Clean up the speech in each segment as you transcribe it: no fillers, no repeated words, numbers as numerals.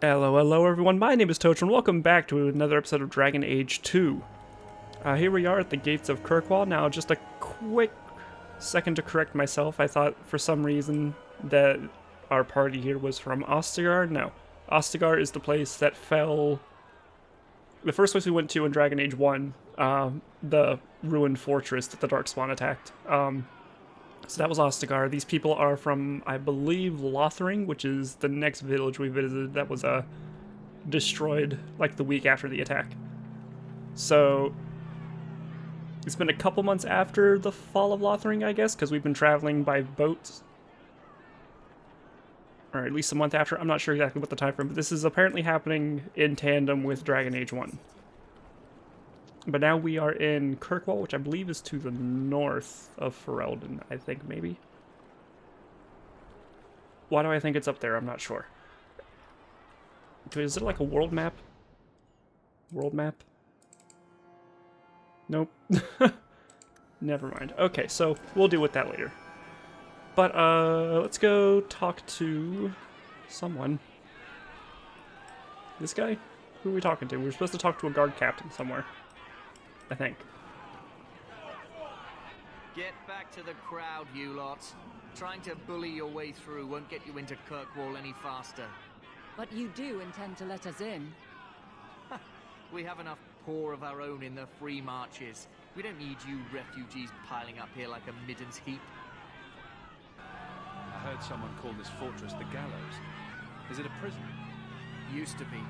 Hello everyone, my name is Toch and welcome back to another episode of Dragon Age 2. Here we are at the gates of Kirkwall. Now, just a quick second to correct myself. I thought for some reason that our party here was from Ostagar. No. Ostagar is the place that fell... The first place we went to in Dragon Age 1, the ruined fortress that the Darkspawn attacked. So that was Ostagar. These people are from, I believe, Lothering, which is the next village we visited that was destroyed like the week after the attack. So it's been a couple months after the fall of Lothering, I guess, because we've been traveling by boat. Or at least a month after. I'm not sure exactly what the time frame, but this is apparently happening in tandem with Dragon Age 1. But now we are in Kirkwall, which I believe is to the north of Ferelden, I think, maybe. Why do I think it's up there? I'm not sure. Is it like a world map? World map? Nope. Never mind. Okay, so we'll deal with that later. But, let's go talk to someone. This guy? Who are we talking to? We were supposed to talk to a guard captain somewhere. I think. Get back to the crowd, you lot. Trying to bully your way through won't get you into Kirkwall any faster. But you do intend to let us in. We have enough poor of our own in the free marches. We don't need you refugees piling up here like a middens heap. I heard someone call this fortress the Gallows. Is it a prison? Used to be,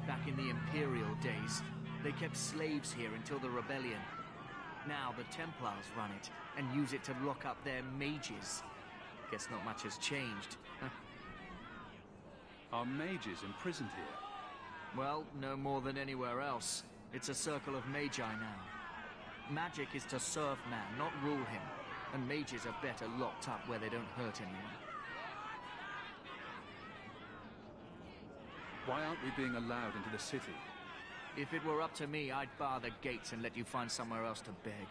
back in the Imperial days. They kept slaves here until the rebellion. Now the Templars run it, and use it to lock up their mages. Guess not much has changed. Are mages imprisoned here? Well, no more than anywhere else. It's a circle of magi now. Magic is to serve man, not rule him. And mages are better locked up where they don't hurt anyone. Why aren't we being allowed into the city? If it were up to me, I'd bar the gates and let you find somewhere else to beg.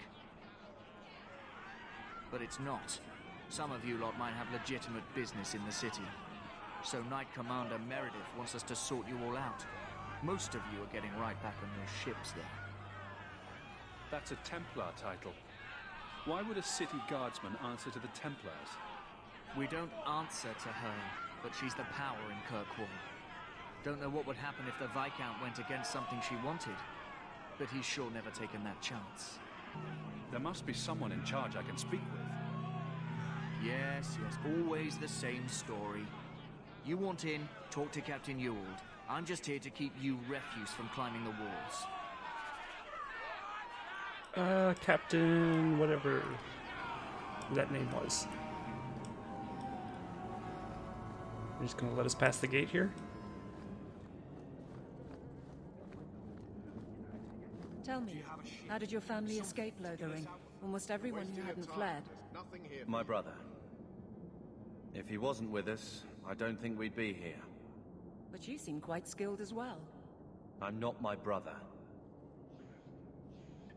But it's not. Some of you lot might have legitimate business in the city. So Knight Commander Meredith wants us to sort you all out. Most of you are getting right back on your ships there. That's a Templar title. Why would a city guardsman answer to the Templars? We don't answer to her, but she's the power in Kirkwall. Don't know what would happen if the Viscount went against something she wanted, but he's sure never taken that chance. There must be someone in charge I can speak with. Yes, always the same story. You want in, talk to Captain Ewald. I'm just here to keep you refuse from climbing the walls. Captain... whatever that name was. You're just gonna let us pass the gate here? Tell me, how did your family escape Lothering? Almost everyone who hadn't fled. My brother. If he wasn't with us, I don't think we'd be here. But you seem quite skilled as well. I'm not my brother.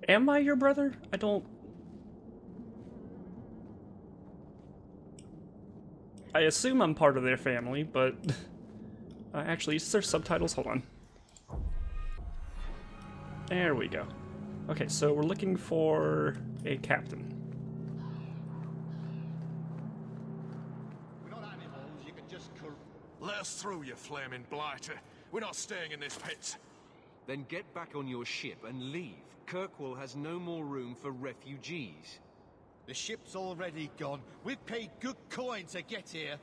Am I your brother? I don't... I assume I'm part of their family, but... actually, is there subtitles? Hold on. There we go. Okay, so we're looking for a captain. We're not animals, you can just let us through, you flaming blighter. We're not staying in this pit. Then get back on your ship and leave. Kirkwall has no more room for refugees. The ship's already gone. We've paid good coin to get here.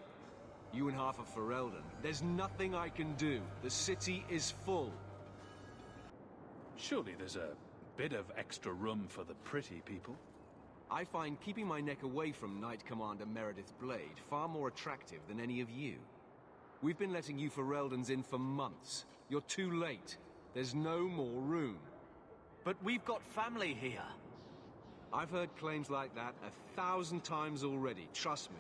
You and half of Ferelden. There's nothing I can do. The city is full. Surely there's a bit of extra room for the pretty people. I find keeping my neck away from Knight Commander Meredith's blade far more attractive than any of you. We've been letting you Fereldans in for months. You're too late. There's no more room. But we've got family here. I've heard claims like that 1,000 times already, trust me.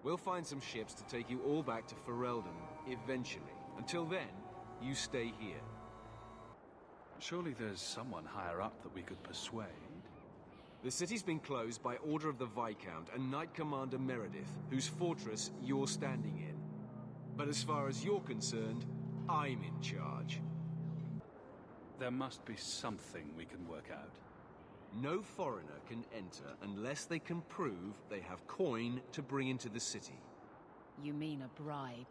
We'll find some ships to take you all back to Ferelden, eventually. Until then, you stay here. Surely there's someone higher up that we could persuade. The city's been closed by order of the Viscount and Knight Commander Meredith, whose fortress you're standing in. But as far as you're concerned, I'm in charge. There must be something we can work out. No foreigner can enter unless they can prove they have coin to bring into the city. You mean a bribe?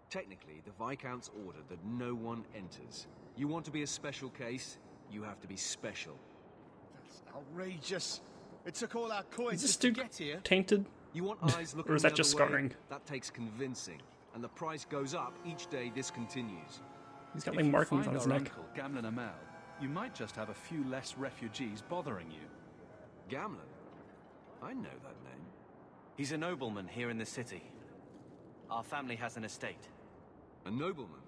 Technically, the Viscount's ordered that no one enters. You want to be a special case, you have to be special. That's outrageous. It took all our coins Is this just to dude get here. tainted? You want eyes looking Or is that the just other way? scarring? That takes convincing, and the price goes up each day this continues. He's got If like you markings find on his our neck. uncle, Gamlen Amel, you might just have a few less refugees bothering you. Gamlen? I know that name. He's a nobleman here in the city. Our family has an estate. A nobleman?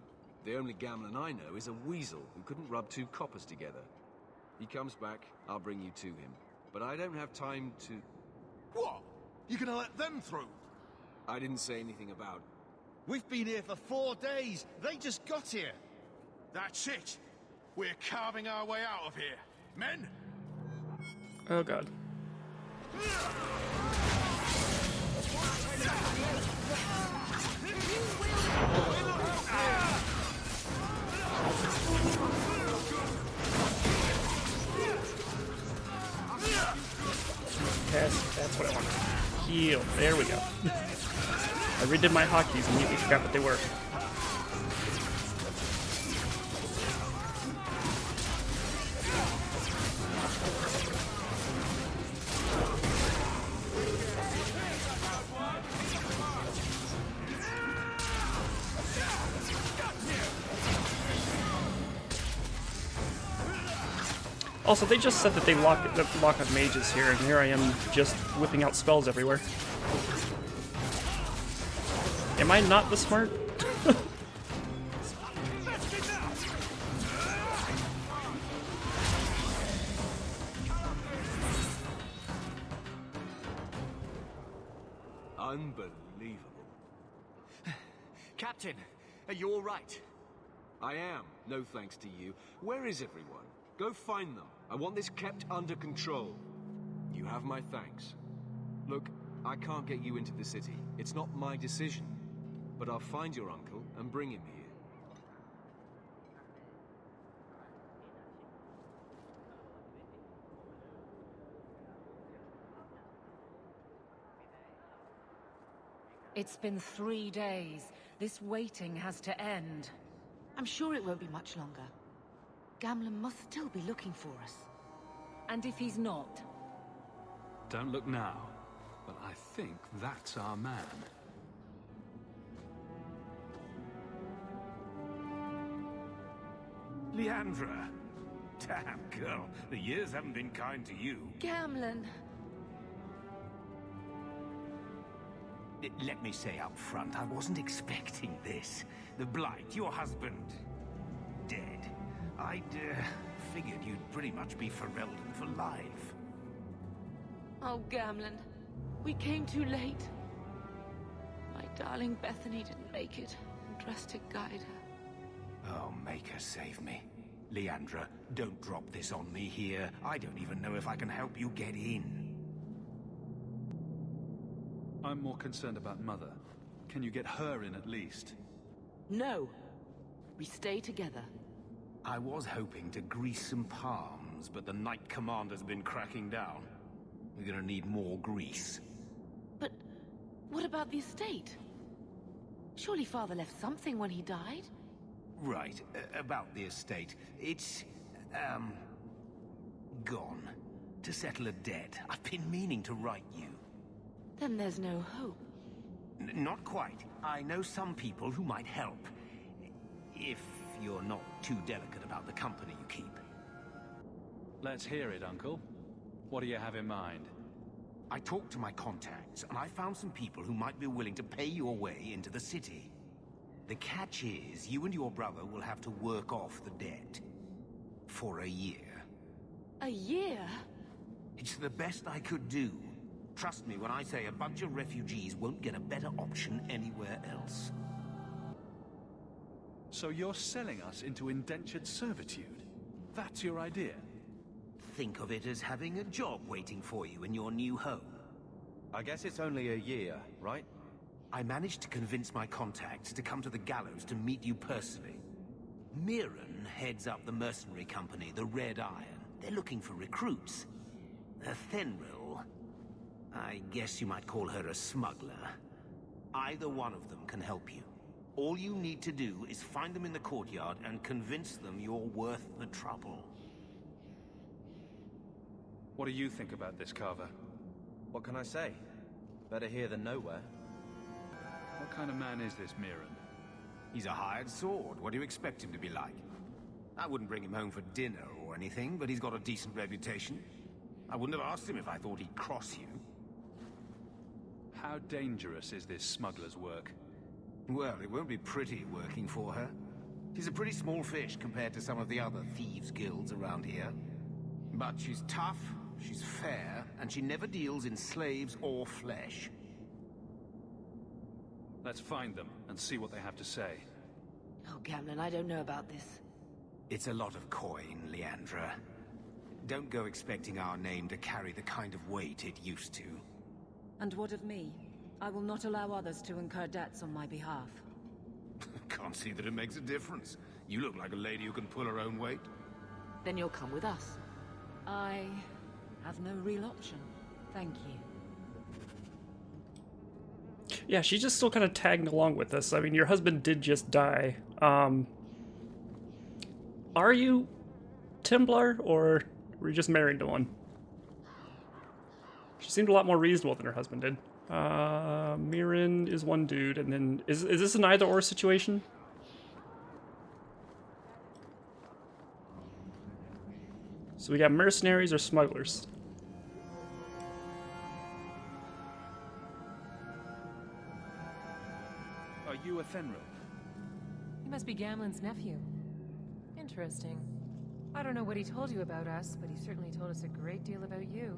The only Gamlen I know is a weasel who couldn't rub two coppers together. He comes back, I'll bring you to him. But I don't have time to... What? You gonna let them through? I didn't say anything about... We've been here for 4 days. They just got here. That's it. We're carving our way out of here. Men! Oh god. Yes, that's what I wanted. Heal. There we go. I redid my hotkeys and immediately forgot what they were. Also, they just said that they lock up mages here, and here I am just whipping out spells everywhere. Am I not the smart? Unbelievable. Captain, are you all right? I am, no thanks to you. Where is everyone? Go find them. I want this kept under control. You have my thanks. Look, I can't get you into the city. It's not my decision. But I'll find your uncle and bring him here. It's been 3 days. This waiting has to end. I'm sure it won't be much longer. Gamlen must still be looking for us. And if he's not? Don't look now, but I think that's our man. Leandra. Damn, girl. The years haven't been kind to you. Gamlen! Let me say up front, I wasn't expecting this. The Blight, your husband, dead. I'd figured you'd pretty much be Ferelden for life. Oh, Gamlen. We came too late. My darling Bethany didn't make it, and trust to guide her. Oh, make her save me. Leandra, don't drop this on me here. I don't even know if I can help you get in. I'm more concerned about Mother. Can you get her in at least? No. We stay together. I was hoping to grease some palms, but the Knight Commander's been cracking down. We're gonna need more grease. But what about the estate? Surely Father left something when he died? Right, about the estate. It's, gone. To settle a debt. I've been meaning to write you. Then there's no hope. Not quite. I know some people who might help. If you're not too delicate about the company you keep. Let's hear it, Uncle. What do you have in mind? I talked to my contacts, and I found some people who might be willing to pay your way into the city. The catch is, you and your brother will have to work off the debt. For a year. A year? It's the best I could do. Trust me when I say a bunch of refugees won't get a better option anywhere else. So you're selling us into indentured servitude? That's your idea? Think of it as having a job waiting for you in your new home. I guess it's only a year, right? I managed to convince my contacts to come to the gallows to meet you personally. Mirren heads up the mercenary company, the Red Iron. They're looking for recruits. Fenrir, I guess you might call her a smuggler. Either one of them can help you. All you need to do is find them in the courtyard and convince them you're worth the trouble. What do you think about this, Carver? What can I say? Better here than nowhere. What kind of man is this Mirren? He's a hired sword. What do you expect him to be like? I wouldn't bring him home for dinner or anything, but he's got a decent reputation. I wouldn't have asked him if I thought he'd cross you. How dangerous is this smuggler's work? Well, it won't be pretty working for her. She's a pretty small fish compared to some of the other thieves' guilds around here. But she's tough, she's fair, and she never deals in slaves or flesh. Let's find them and see what they have to say. Oh, Gamlin, I don't know about this. It's a lot of coin, Leandra. Don't go expecting our name to carry the kind of weight it used to. And what of me? I will not allow others to incur debts on my behalf. Can't see that it makes a difference. You look like a lady who can pull her own weight. Then you'll come with us. I have no real option. Thank you. Yeah, she's just still kind of tagging along with this. I mean, your husband did just die. Are you Templar, or were you just married to one? She seemed a lot more reasonable than her husband did. Mirren is one dude, and then... Is this an either-or situation? So we got mercenaries or smugglers. Are you a Fenrir? He must be Gamlen's nephew. Interesting. I don't know what he told you about us, but he certainly told us a great deal about you.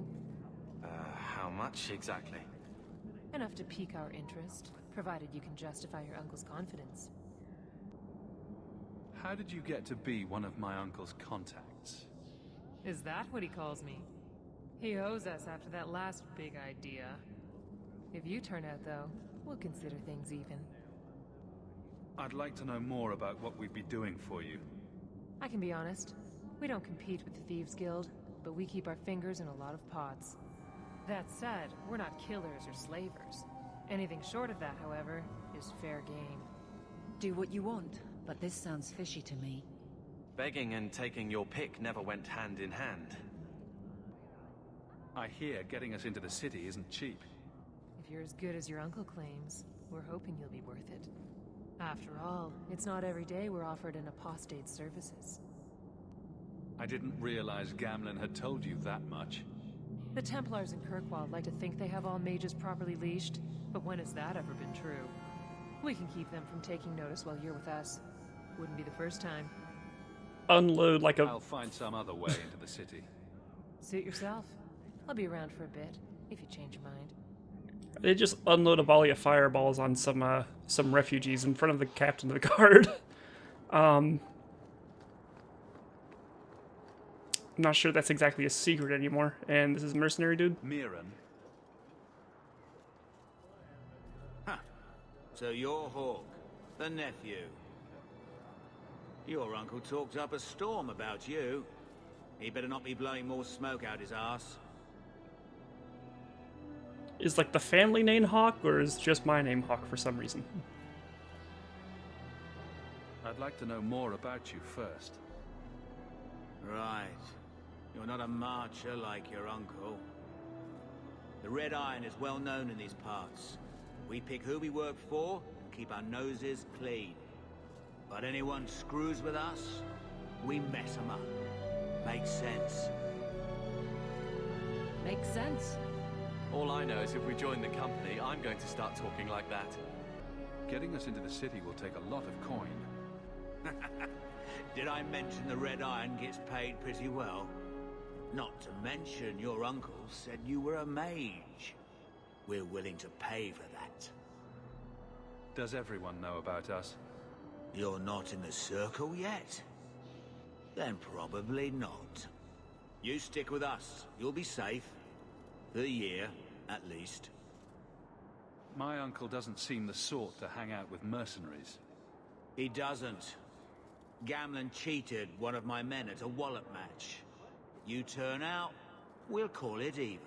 How much exactly? Enough to pique our interest, provided you can justify your uncle's confidence. How did you get to be one of my uncle's contacts? Is that what he calls me? He owes us after that last big idea. If you turn out, though, we'll consider things even. I'd like to know more about what we'd be doing for you. I can be honest. We don't compete with the Thieves Guild, but we keep our fingers in a lot of pots. That said, we're not killers or slavers. Anything short of that, however, is fair game. Do what you want, but this sounds fishy to me. Begging and taking your pick never went hand in hand. I hear getting us into the city isn't cheap. If you're as good as your uncle claims, we're hoping you'll be worth it. After all, it's not every day we're offered an apostate's services. I didn't realize Gamlen had told you that much. The Templars in Kirkwall like to think they have all mages properly leashed, but when has that ever been true? We can keep them from taking notice while you're with us. Wouldn't be the first time. Unload like a... I'll find some other way into the city. Suit yourself. I'll be around for a bit, if you change your mind. They just unload a volley of fireballs on some refugees in front of the captain of the guard. I'm not sure that's exactly a secret anymore. And this is mercenary dude. Mirren. Huh. So you're Hawk, the nephew. Your uncle talked up a storm about you. He better not be blowing more smoke out his ass. Is like the family name Hawk, or is just my name Hawk for some reason? I'd like to know more about you first. Right. You're not a marcher like your uncle. The Red Iron is well known in these parts. We pick who we work for and keep our noses clean. But anyone screws with us, we mess them up. Makes sense. Makes sense. All I know is if we join the company, I'm going to start talking like that. Getting us into the city will take a lot of coin. Did I mention the Red Iron gets paid pretty well? Not to mention your uncle said you were a mage. We're willing to pay for that. Does everyone know about us? You're not in the circle yet? Then probably not. You stick with us. You'll be safe. For a year, at least. My uncle doesn't seem the sort to hang out with mercenaries. He doesn't. Gamlen cheated one of my men at a wallop match. You turn out, we'll call it even.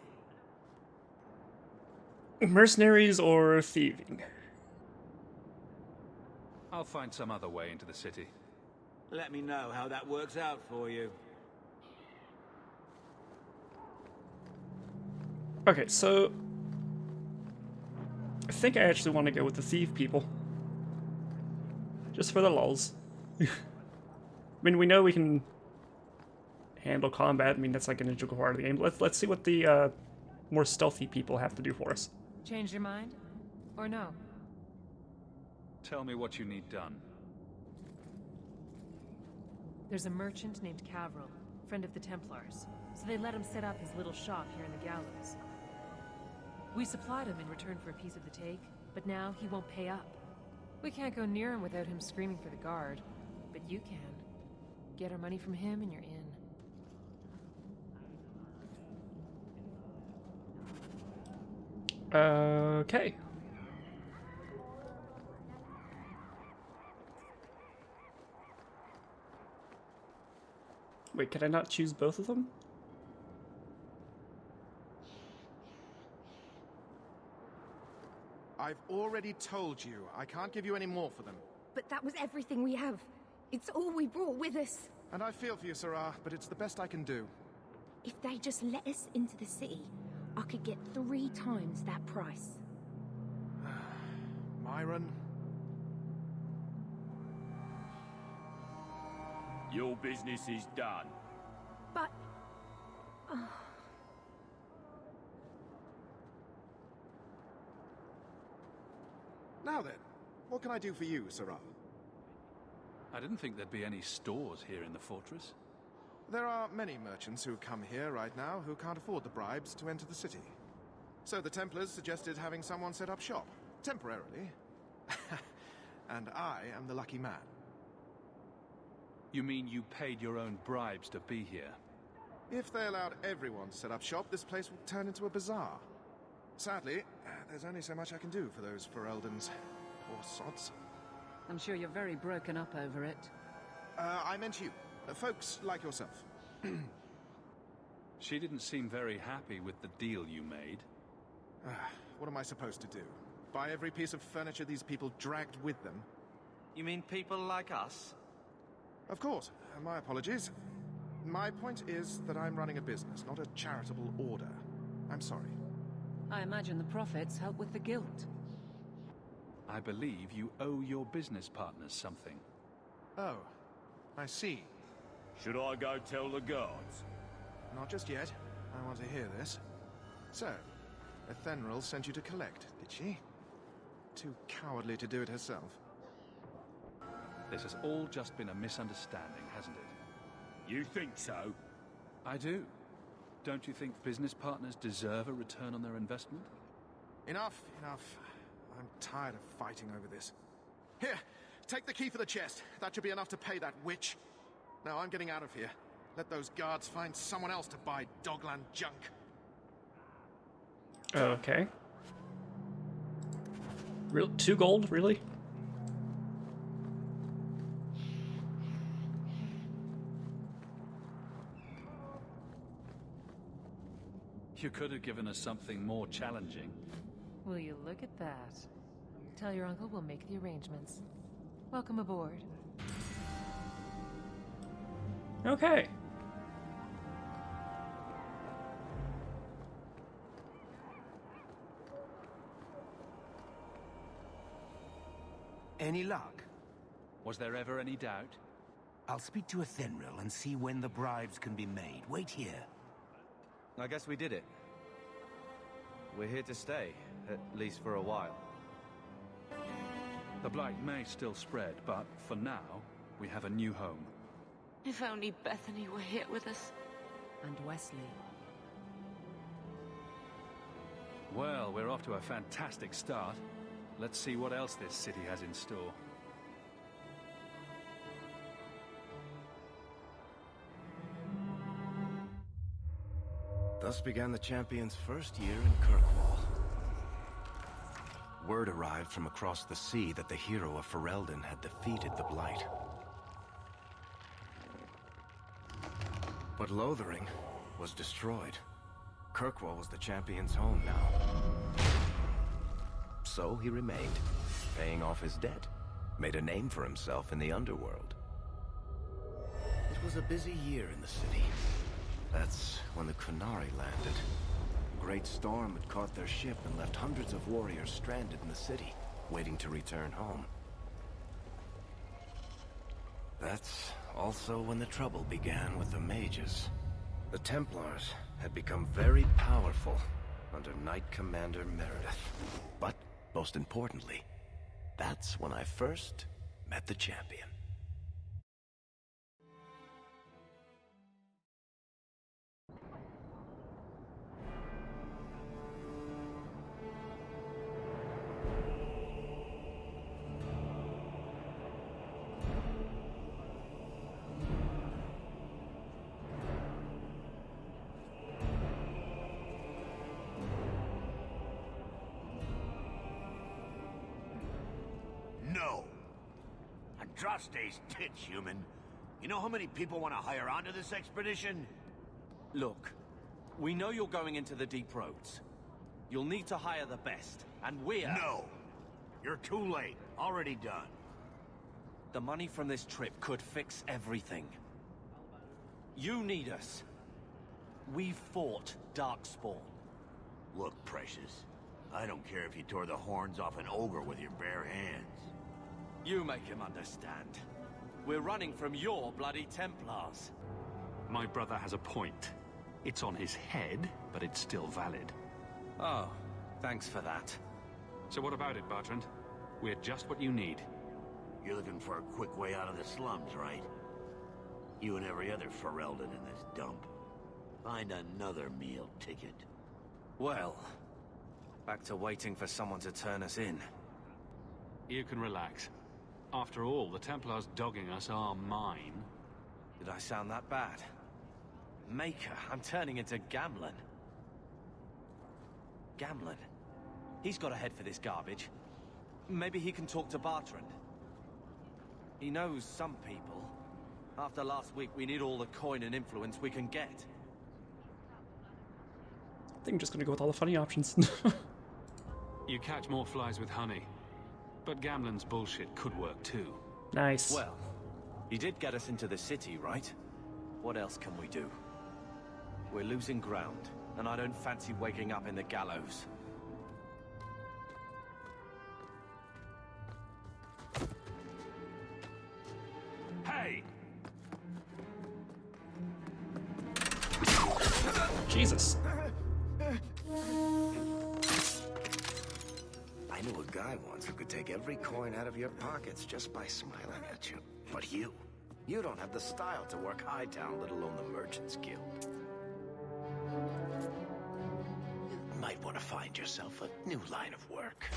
Mercenaries or thieving? I'll find some other way into the city. Let me know how that works out for you. Okay, so I think I actually want to go with the thief people. Just for the lulz. I mean, we know we can handle combat. I mean, that's like an integral part of the game. Let's see what the more stealthy people have to do for us. Change your mind? Or no? Tell me what you need done. There's a merchant named Cavril, friend of the Templars, so they let him set up his little shop here in the gallows. We supplied him in return for a piece of the take, but now he won't pay up. We can't go near him without him screaming for the guard, but you can. Get our money from him and you're in. Okay. Wait, can I not choose both of them? I've already told you, I can't give you any more for them. But that was everything we have. It's all we brought with us. And I feel for you, Sarah, but it's the best I can do. If they just let us into the city, I could get 3 times that price. Myron? Your business is done. But... Now then, what can I do for you, Sarah? I didn't think there'd be any stores here in the fortress. There are many merchants who come here right now who can't afford the bribes to enter the city. So the Templars suggested having someone set up shop, temporarily. And I am the lucky man. You mean you paid your own bribes to be here? If they allowed everyone to set up shop, this place would turn into a bazaar. Sadly, there's only so much I can do for those Fereldans. Poor sods. I'm sure you're very broken up over it. I meant you. Folks like yourself. She didn't seem very happy with the deal you made. What am I supposed to do? Buy every piece of furniture these people dragged with them? You mean people like us? Of course. My apologies. My point is that I'm running a business, not a charitable order. I'm sorry. I imagine the profits help with the guilt. I believe you owe your business partners something. Oh, I see. Should I go tell the guards? Not just yet. I want to hear this. So, Ethenril sent you to collect, did she? Too cowardly to do it herself. This has all just been a misunderstanding, hasn't it? You think so? I do. Don't you think business partners deserve a return on their investment? Enough, enough. I'm tired of fighting over this. Here, take the key for the chest. That should be enough to pay that witch. Now I'm getting out of here. Let those guards find someone else to buy Dogland junk. Okay. 2 gold, really? You could have given us something more challenging. Will you look at that? Tell your uncle we'll make the arrangements. Welcome aboard. Okay. Any luck? Was there ever any doubt? I'll speak to Ethenril and see when the bribes can be made. Wait here. I guess we did it. We're here to stay, at least for a while. The blight may still spread, but for now, we have a new home. If only Bethany were here with us. And Wesley. Well, we're off to a fantastic start. Let's see what else this city has in store. Thus began the champion's first year in Kirkwall. Word arrived from across the sea that the hero of Ferelden had defeated the Blight. But Lothering was destroyed. Kirkwall was the champion's home now. So he remained, paying off his debt, made a name for himself in the underworld. It was a busy year in the city. That's when the Kunari landed. A great storm had caught their ship and left hundreds of warriors stranded in the city, waiting to return home. That's also when the trouble began with the mages. The Templars had become very powerful under Knight Commander Meredith. But, most importantly, that's when I first met the champion. No. Andraste's tits, human. You know how many people want to hire onto this expedition? Look, we know you're going into the deep roads. You'll need to hire the best, and we're... No. You're too late. Already done. The money from this trip could fix everything. You need us. We fought Darkspawn. Look, Precious. I don't care if you tore the horns off an ogre with your bare hands. You make him understand. We're running from your bloody Templars. My brother has a point. It's on his head, but it's still valid. Oh, thanks for that. So what about it, Bertrand? We're just what you need. You're looking for a quick way out of the slums, right? You and every other Ferelden in this dump. Find another meal ticket. Well, back to waiting for someone to turn us in. You can relax. After all, the Templars dogging us are mine. Did I sound that bad? Maker, I'm turning into Gamlen. Gamlen? He's got a head for this garbage. Maybe he can talk to Bertrand. He knows some people. After last week, we need all the coin and influence we can get. I think I'm just gonna go with all the funny options. You catch more flies with honey. But Gamlen's bullshit could work too. Nice. Well, he did get us into the city, right? What else can we do? We're losing ground, and I don't fancy waking up in the gallows. Hey! Jesus. I knew a guy once who could take every coin out of your pockets just by smiling at you. But you don't have the style to work Hightown, let alone the Merchants Guild. You might want to find yourself a new line of work.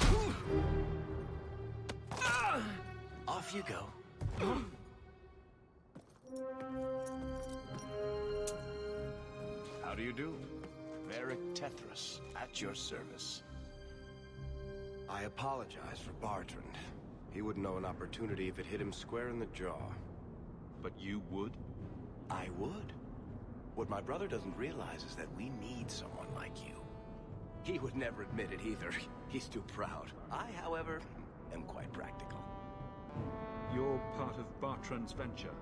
Off you go. How do you do? Varric Tethras, at your service. I apologize for Bertrand. He wouldn't know an opportunity if it hit him square in the jaw. But you would? I would. What my brother doesn't realize is that we need someone like you. He would never admit it either. He's too proud. I, however, am quite practical. You're part of Bertrand's venture?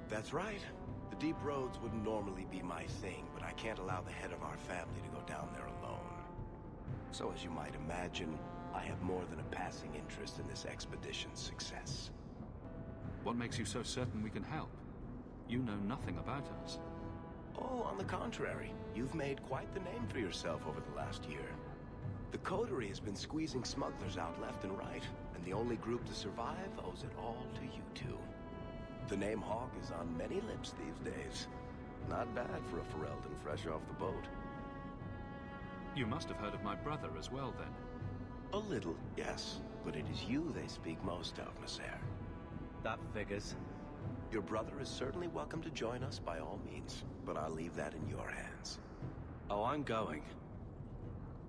That's right. The deep roads wouldn't normally be my thing, but I can't allow the head of our family to go down there alone. So as you might imagine, I have more than a passing interest in this expedition's success. What makes you so certain we can help? You know nothing about us. Oh, on the contrary. You've made quite the name for yourself over the last year. The Coterie has been squeezing smugglers out left and right, and the only group to survive owes it all to you two. The name Hawk is on many lips these days. Not bad for a Ferelden fresh off the boat. You must have heard of my brother as well, then. A little, yes. But it is you they speak most of, Nasser. That figures. Your brother is certainly welcome to join us by all means, but I'll leave that in your hands. Oh, I'm going.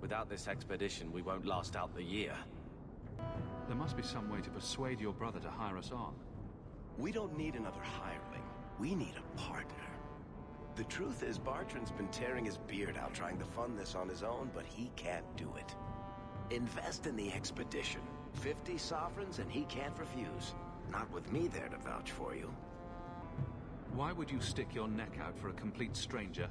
Without this expedition, we won't last out the year. must be some way to persuade your brother to hire us on. We don't need another hireling. We need a partner. The truth is, Bartrand's been tearing his beard out trying to fund this on his own, but he can't do it. Invest in the expedition. 50 sovereigns and he can't refuse. Not with me there to vouch for you. Why would you stick your neck out for a complete stranger?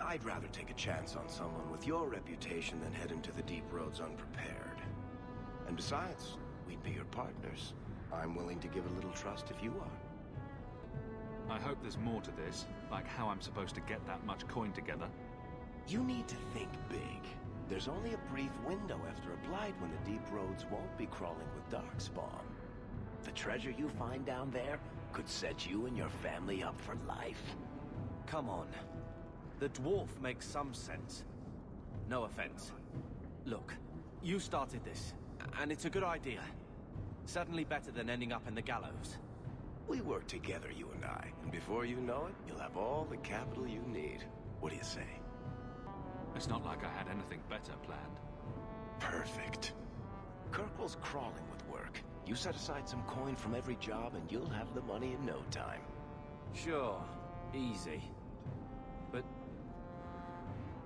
I'd rather take a chance on someone with your reputation than head into the deep roads unprepared. And besides, we'd be your partners. I'm willing to give a little trust if you are. I hope there's more to this, like how I'm supposed to get that much coin together. You need to think big. There's only a brief window after a blight when the deep roads won't be crawling with darkspawn. The treasure you find down there could set you and your family up for life. Come on. The dwarf makes some sense. No offense. Look, you started this, and it's a good idea. Certainly better than ending up in the gallows. We work together, you and I, and before you know it, you'll have all the capital you need. What do you say? It's not like I had anything better planned. Perfect. Kirkwall's crawling with work. You set aside some coin from every job and you'll have the money in no time. Sure, easy. But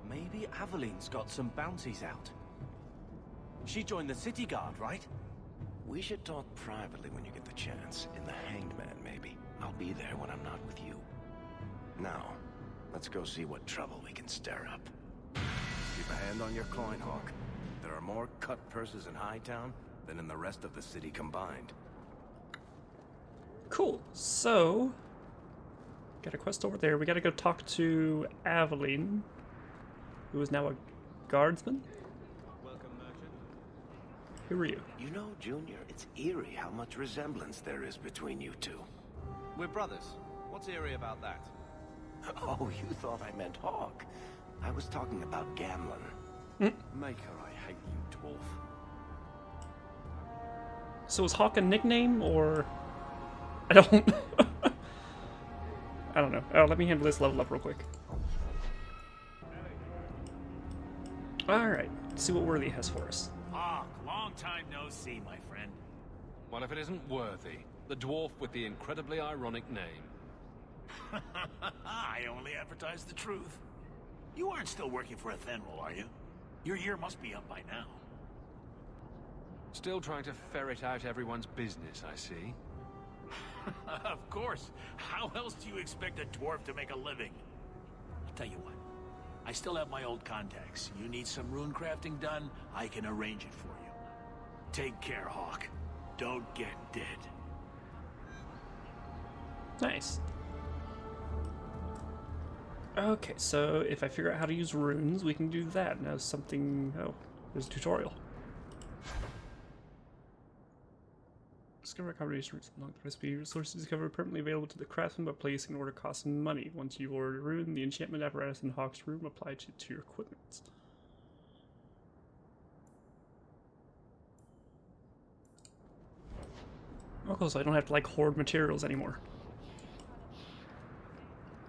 maybe Aveline's got some bounties out. She joined the city guard, right? We should talk privately when you get the chance. In the Hanged Man, maybe. I'll be there when I'm not with you. Now, let's go see what trouble we can stir up. Keep a hand on your coin, Hawk. There are more cut purses in Hightown than in the rest of the city combined. Cool. So, got a quest over there. We gotta go talk to Aveline, who is now a guardsman. Welcome, merchant. Who are you? You know, Junior, it's eerie how much resemblance there is between you two. We're brothers. What's eerie about that? Oh, you thought I meant Hawk. I was talking about Gamlin. Maker, I hate you, dwarf. So is Hawk a nickname, or... I don't... I don't know. Oh, let me handle this level up real quick. Alright, let's see what Worthy has for us. Hawk, long time no see, my friend. What if it isn't Worthy, the dwarf with the incredibly ironic name? I only advertise the truth. You aren't still working for Athenril, are you? Your year must be up by now. Still trying to ferret out everyone's business, I see. Of course. How else do you expect a dwarf to make a living? I'll tell you what. I still have my old contacts. You need some rune crafting done, I can arrange it for you. Take care, Hawk. Don't get dead. Nice. Okay, so if I figure out how to use runes, we can do that. Now something... Oh, there's a tutorial. Discover a combination of unlock the recipe. Resources discovered permanently available to the craftsman, but placing an order costs money. Once you order a rune, the enchantment apparatus in Hawk's room apply to your equipment. Oh, so I don't have to like hoard materials anymore.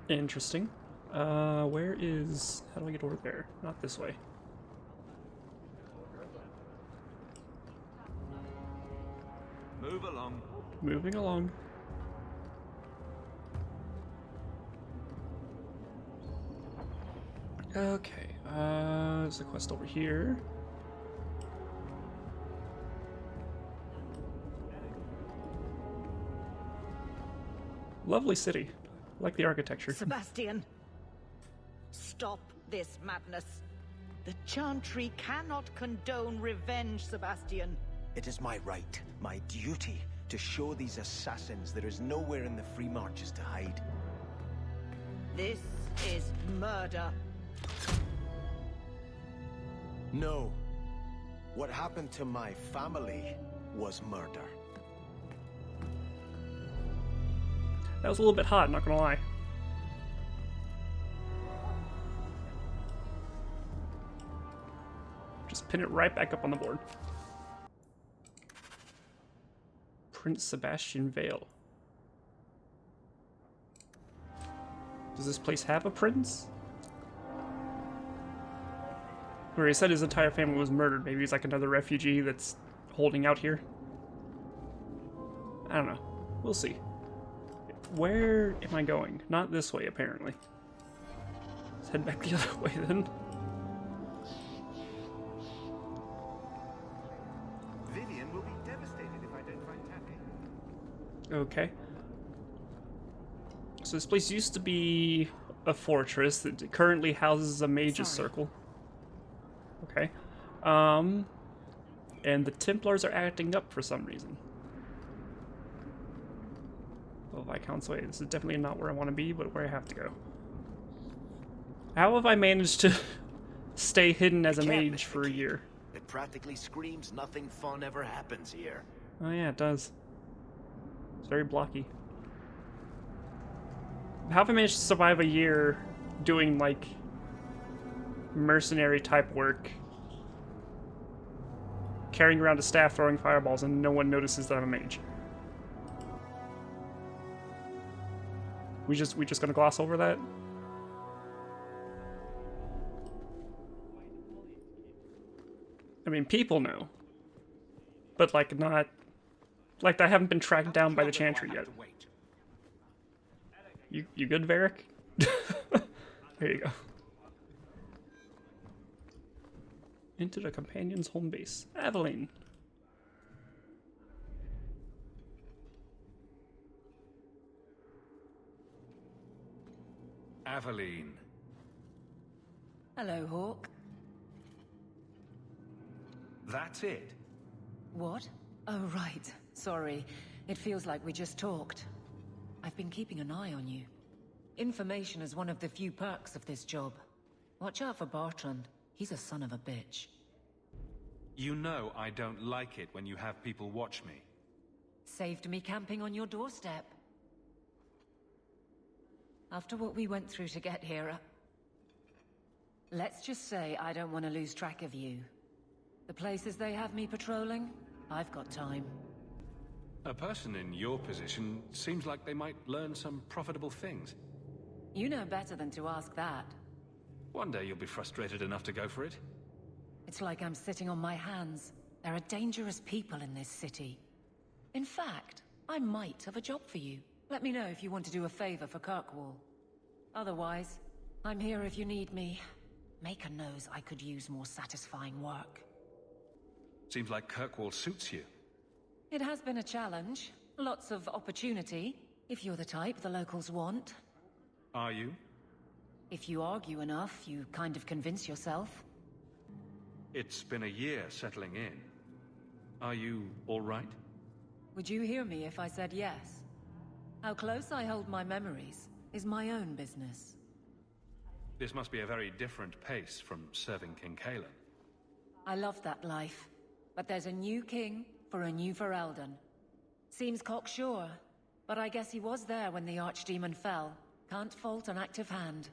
Interesting. Where is... How do I get over there? Not this way. Move along. Moving along. Okay, there's a quest over here. Lovely city. Like the architecture. Sebastian, stop this madness. The Chantry cannot condone revenge, Sebastian. It is my right, my duty, to show these assassins there is nowhere in the Free Marches to hide. This is murder. No. What happened to my family was murder. That was a little bit hot, not gonna lie. Just pin it right back up on the board. Prince Sebastian Vale. Does this place have a prince? Where he said his entire family was murdered. Maybe he's like another refugee that's holding out here. I don't know. We'll see. Where am I going? Not this way, apparently. Let's head back the other way, then. Vivian will be devastated if I don't find Taffy. Okay. So this place used to be a fortress that currently houses a mage's circle. Okay. And the Templars are acting up for some reason. Well, Viscount's Way. This is definitely not where I want to be, but where I have to go. How have I managed to stay hidden as a mage for a year? It practically screams nothing fun ever happens here. Oh yeah, it does. It's very blocky. How have I managed to survive a year doing, like, mercenary type work, carrying around a staff throwing fireballs, and no one notices that I'm a mage? We just gonna gloss over that? I mean, people know, but like not, like I haven't been tracked down by the Chantry yet. You good, Varric? There you go. Into the companion's home base, Aveline. Aveline. Hello, Hawk. That's it? What? Oh, right. Sorry. It feels like we just talked. I've been keeping an eye on you. Information is one of the few perks of this job. Watch out for Bartrand. He's a son of a bitch. You know I don't like it when you have people watch me. Saved me camping on your doorstep. After what we went through to get here, let's just say I don't want to lose track of you. The places they have me patrolling, I've got time. A person in your position seems like they might learn some profitable things. You know better than to ask that. One day you'll be frustrated enough to go for it. It's like I'm sitting on my hands. There are dangerous people in this city. In fact, I might have a job for you. Let me know if you want to do a favor for Kirkwall. Otherwise, I'm here if you need me. Maker knows I could use more satisfying work. Seems like Kirkwall suits you. It has been a challenge. Lots of opportunity, if you're the type the locals want. Are you? If you argue enough, you kind of convince yourself. It's been a year settling in. Are you all right? Would you hear me if I said yes? How close I hold my memories is my own business. This must be a very different pace from serving King Kalen. I love that life, but there's a new king for a new Ferelden. Seems cocksure, but I guess he was there when the Archdemon fell. Can't fault an active hand.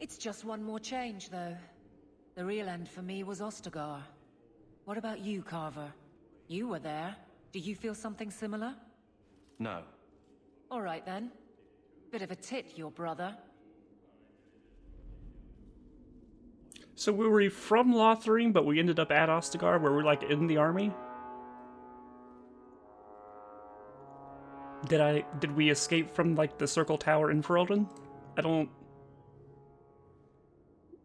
It's just one more change, though. The real end for me was Ostagar. What about you, Carver? You were there. Do you feel something similar? No. All right, then. Bit of a tit, your brother. So we were from Lothering, but we ended up at Ostagar, where we're like in the army? Did we escape from like the Circle Tower in Ferelden? I don't...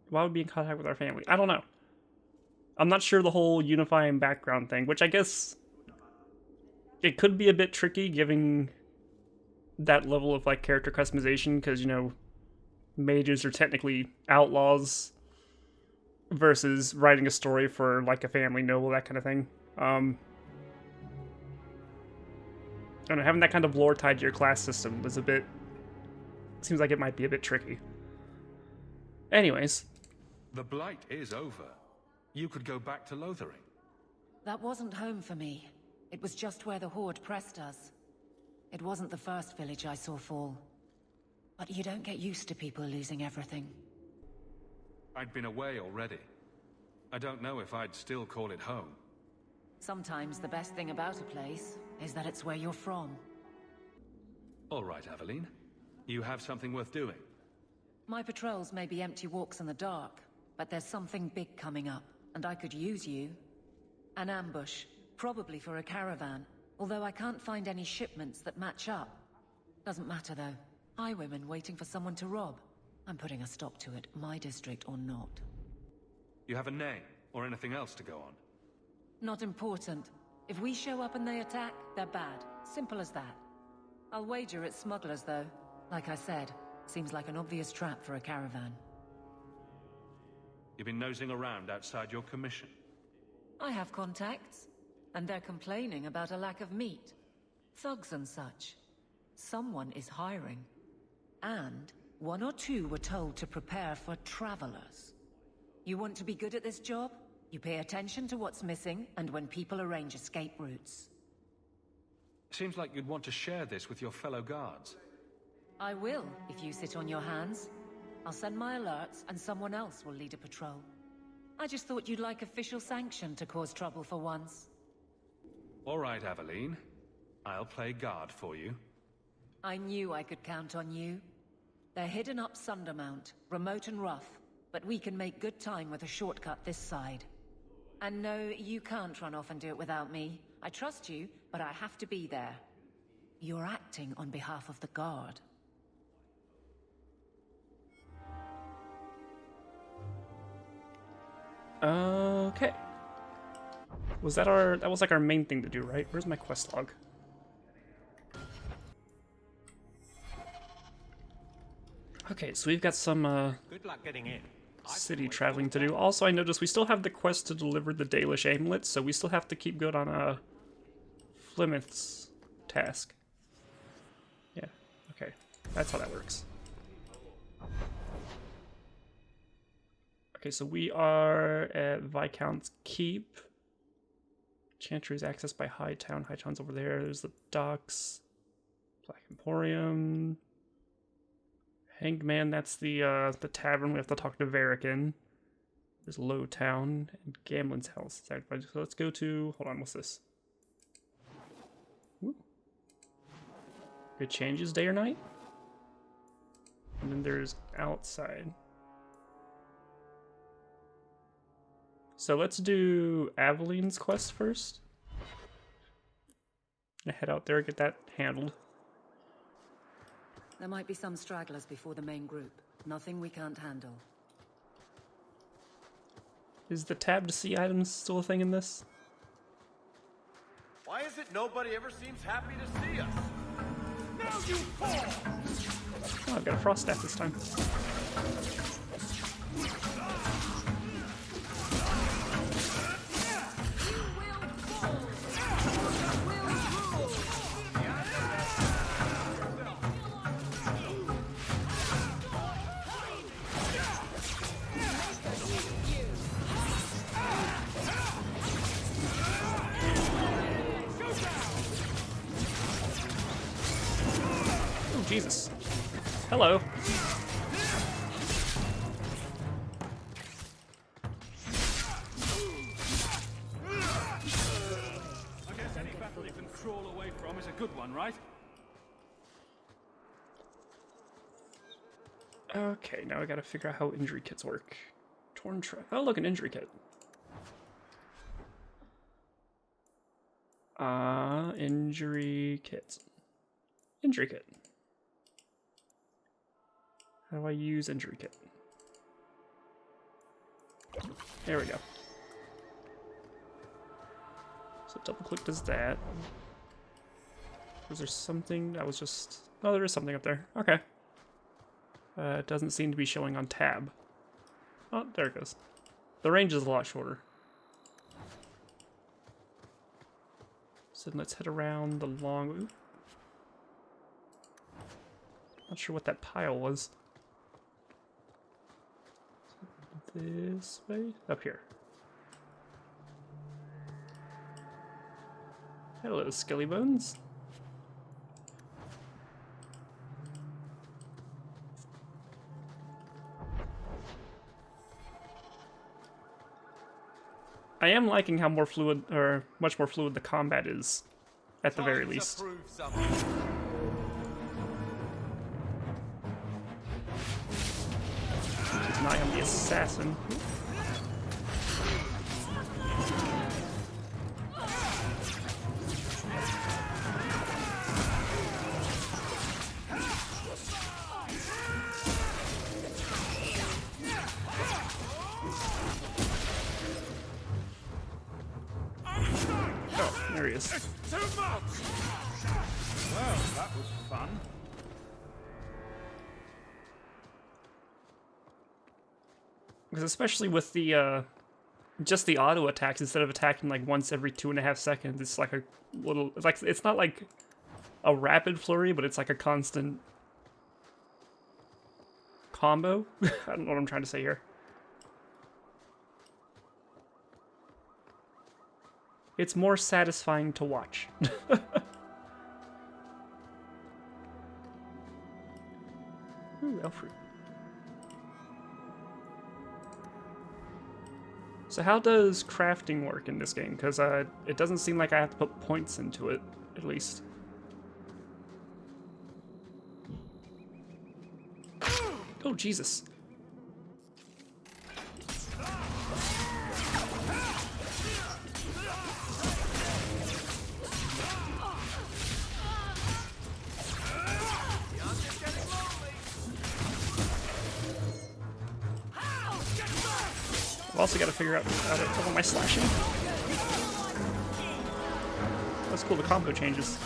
Why would we be in contact with our family? I don't know. I'm not sure the whole unifying background thing, which I guess it could be a bit tricky given that level of like character customization, because, you know, mages are technically outlaws versus writing a story for like a family noble, that kind of thing. I don't know, having that kind of lore tied to your class system was a bit... Seems like it might be a bit tricky. Anyways. The Blight is over. You could go back to Lothering. That wasn't home for me. It was just where the Horde pressed us. It wasn't the first village I saw fall. But you don't get used to people losing everything. I'd been away already. I don't know if I'd still call it home. Sometimes the best thing about a place is that it's where you're from. All right, Aveline. You have something worth doing. My patrols may be empty walks in the dark, but there's something big coming up, and I could use you. An ambush. Probably for a caravan, although I can't find any shipments that match up. Doesn't matter though. Highwaymen waiting for someone to rob. I'm putting a stop to it, my district or not. You have a name, or anything else to go on? Not important. If we show up and they attack, they're bad. Simple as that. I'll wager it's smugglers though. Like I said, seems like an obvious trap for a caravan. You've been nosing around outside your commission? I have contacts, and they're complaining about a lack of meat. Thugs and such. Someone is hiring. And one or two were told to prepare for travelers. You want to be good at this job? You pay attention to what's missing, and when people arrange escape routes. Seems like you'd want to share this with your fellow guards. I will, if you sit on your hands. I'll send my alerts, and someone else will lead a patrol. I just thought you'd like official sanction to cause trouble for once. All right, Aveline. I'll play guard for you. I knew I could count on you. They're hidden up Sundermount, remote and rough, but we can make good time with a shortcut this side. And no, you can't run off and do it without me. I trust you, but I have to be there. You're acting on behalf of the Guard. Okay. That was like our main thing to do, right? Where's my quest log? Okay, so we've got some Good luck getting in. city traveling to do. Also, I noticed we still have the quest to deliver the Dalish amulet, so we still have to keep good on Flemeth's task. Yeah, okay. That's how that works. Okay, so we are at Viscount's Keep. Chantry is accessed by Hightown. Hightown's over there. There's the docks. Black Emporium. Hanged Man, that's the tavern. We have to talk to Varric in. There's Lowtown and Gamlin's house. So let's go to... Hold on, what's this? Ooh. It changes day or night? And then there's outside. So let's do Aveline's quest first. Gonna head out there, get that handled. There might be some stragglers before the main group. Nothing we can't handle. Is the tab to see items still a thing in this? Why is it nobody ever seems happy to see us? Now you fall! Oh, I've got a frost staff this time. Jesus. Hello. I guess any battle you can crawl away from is a good one, right? Okay, now I gotta figure out how injury kits work. Torn trap. Oh, look, an injury kit. Injury kits. Injury kit. How do I use injury kit? There we go. So double click does that. Was there something that was just... Oh, there is something up there. Okay. It doesn't seem to be showing on tab. Oh, there it goes. The range is a lot shorter. So let's head around the long... Ooh. Not sure what that pile was. This way? Up here. Hello, Skelly Bones. I am liking how more fluid, or much more fluid the combat is, at the very least. Now I am the assassin. There he is. It's too much! Well, that was fun. Because especially with the, just the auto attacks, instead of attacking like once every 2.5 seconds, it's like a little, it's not like a rapid flurry, but it's like a constant combo. I don't know what I'm trying to say here. It's more satisfying to watch. Ooh, elf fruit. So how does crafting work in this game? Because it doesn't seem like I have to put points into it, at least. Oh, Jesus. I've also got to figure out how to cover my slashing. That's cool, the combo changes.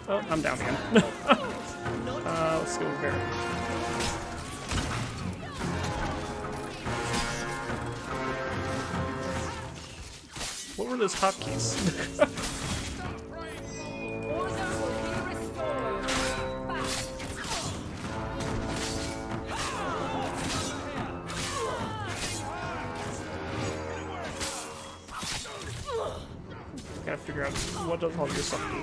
Oh, I'm down again. Let's go over there. What were those hotkeys? Gotta figure out what does all your stuff do.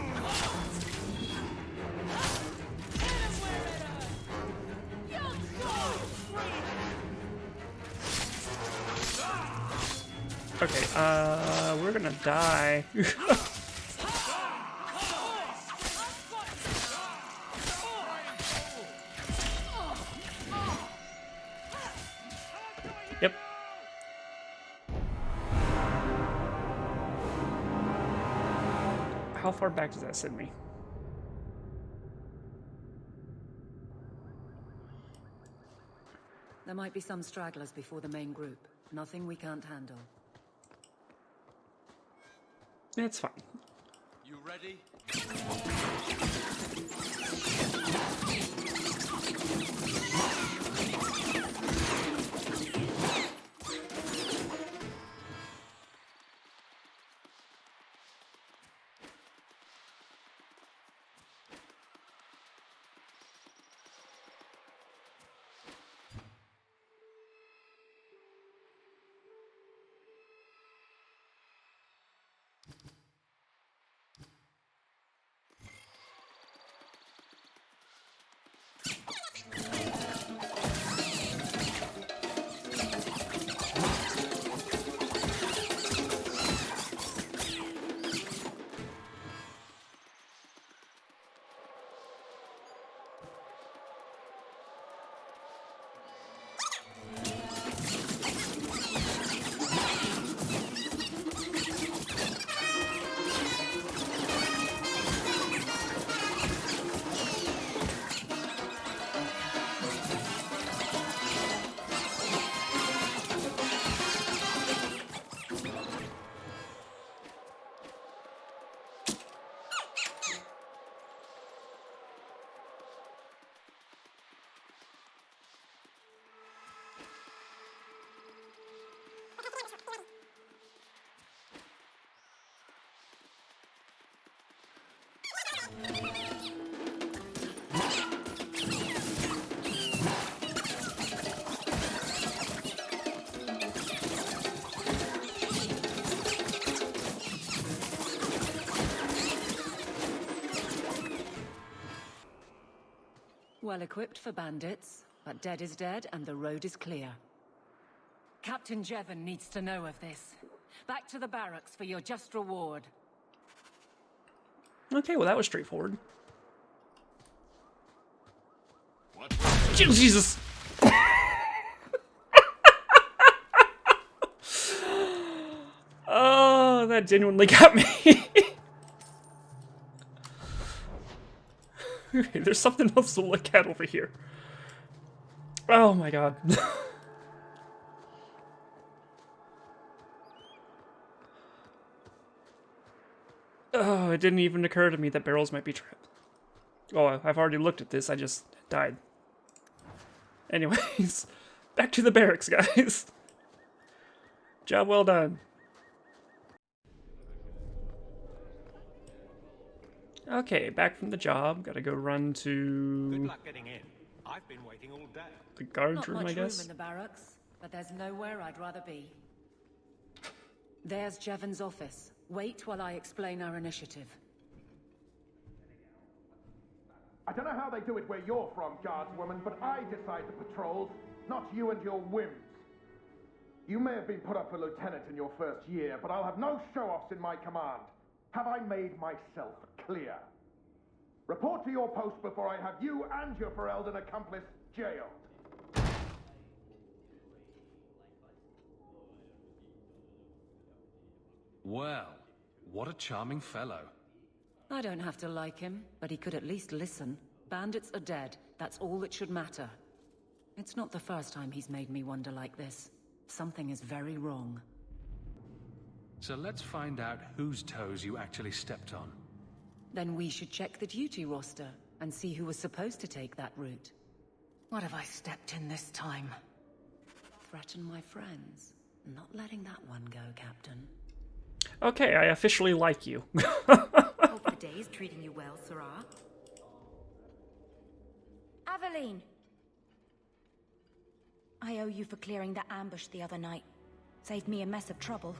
Okay, we're gonna die. Yep. How far back does that send me? There might be some stragglers before the main group. Nothing we can't handle. It's fine. You ready? Well equipped for bandits, but dead is dead and the road is clear. Captain Jevon needs to know of this. Back to the barracks for your just reward. Okay, well that was straightforward. Jesus! Oh, that genuinely got me. Okay, there's something else to look at over here. Oh my god. Oh, it didn't even occur to me that barrels might be trapped. Oh, I've already looked at this. I just died. Anyways, back to the barracks, guys. Job well done. Okay, back from the job. Gotta go run to... Good luck getting in. I've been waiting all day. The guards Not room, much I guess. room in the barracks, but there's nowhere I'd rather be. There's Jevon's office. Wait while I explain our initiative. I don't know how they do it where you're from, guardswoman, but I decide the patrols, not you and your whims. You may have been put up for lieutenant in your first year, but I'll have no show-offs in my command. Have I made myself clear? Report to your post before I have you and your Ferelden accomplice jailed. Well, what a charming fellow. I don't have to like him, but he could at least listen. Bandits are dead. That's all that should matter. It's not the first time he's made me wonder like this. Something is very wrong. So let's find out whose toes you actually stepped on. Then we should check the duty roster and see who was supposed to take that route. What have I stepped in this time? Threaten my friends. Not letting that one go, Captain. Okay, I officially like you. Hope the day is treating you well, Sarah. Aveline! I owe you for clearing that ambush the other night. Saved me a mess of trouble.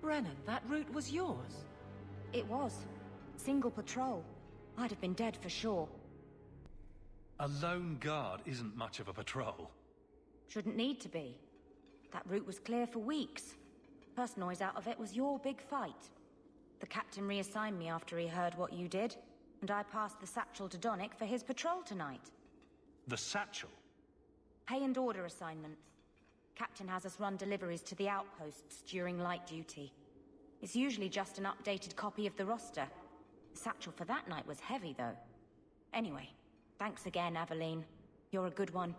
Brennan, that route was yours? It was. Single patrol. I'd have been dead for sure. A lone guard isn't much of a patrol. Shouldn't need to be. That route was clear for weeks. First noise out of it was your big fight. The captain reassigned me after he heard what you did, and I passed the satchel to Donnick for his patrol tonight. The satchel? Pay and order assignments. Captain has us run deliveries to the outposts during light duty. It's usually just an updated copy of the roster. The satchel for that night was heavy, though. Anyway, thanks again, Aveline. You're a good one.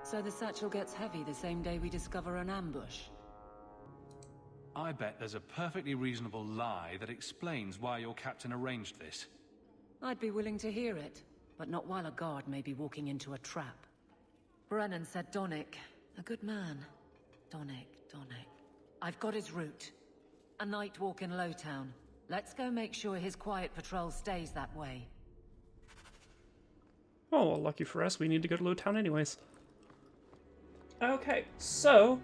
So the satchel gets heavy the same day we discover an ambush? I bet there's a perfectly reasonable lie that explains why your captain arranged this. I'd be willing to hear it, but not while a guard may be walking into a trap. Brennan said Donnick. A good man. Donnick. I've got his route. A night walk in Lowtown. Let's go make sure his quiet patrol stays that way. Oh, well, lucky for us, we need to go to Lowtown anyways. Okay, so...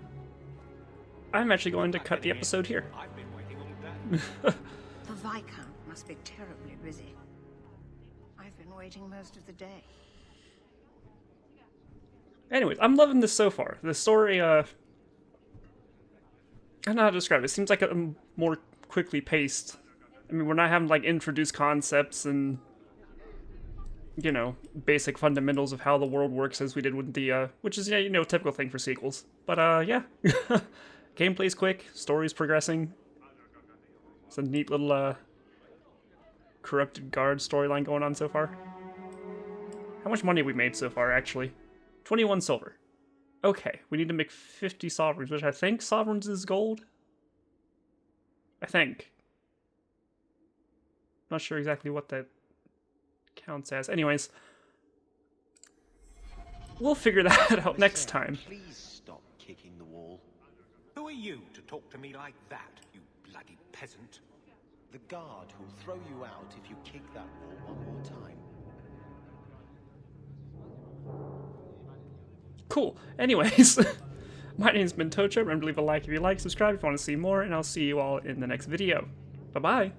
I'm actually going to cut the episode here. I've been waiting all day. The Viscount must be terribly busy. I've been waiting most of the day. Anyways, I'm loving this so far. The story, I don't know how to describe it. It seems like a more quickly paced. I mean, we're not having, like, introduced concepts and, you know, basic fundamentals of how the world works as we did with the, which is, yeah, you know, typical thing for sequels. But, yeah. Gameplay's quick, story's progressing. It's a neat little, corrupted guard storyline going on so far. How much money have we made so far, actually? 21 silver. Okay, we need to make 50 sovereigns, which I think sovereigns is gold? I think. Not sure exactly what that counts as. Anyways, we'll figure that out next time. Please stop kicking the wall. Who are you to talk to me like that, you bloody peasant? The guard who'll throw you out if you kick that wall one more time. Cool. Anyways, my name's been Tocho. Remember to leave a like if you like, subscribe if you want to see more, and I'll see you all in the next video. Bye-bye.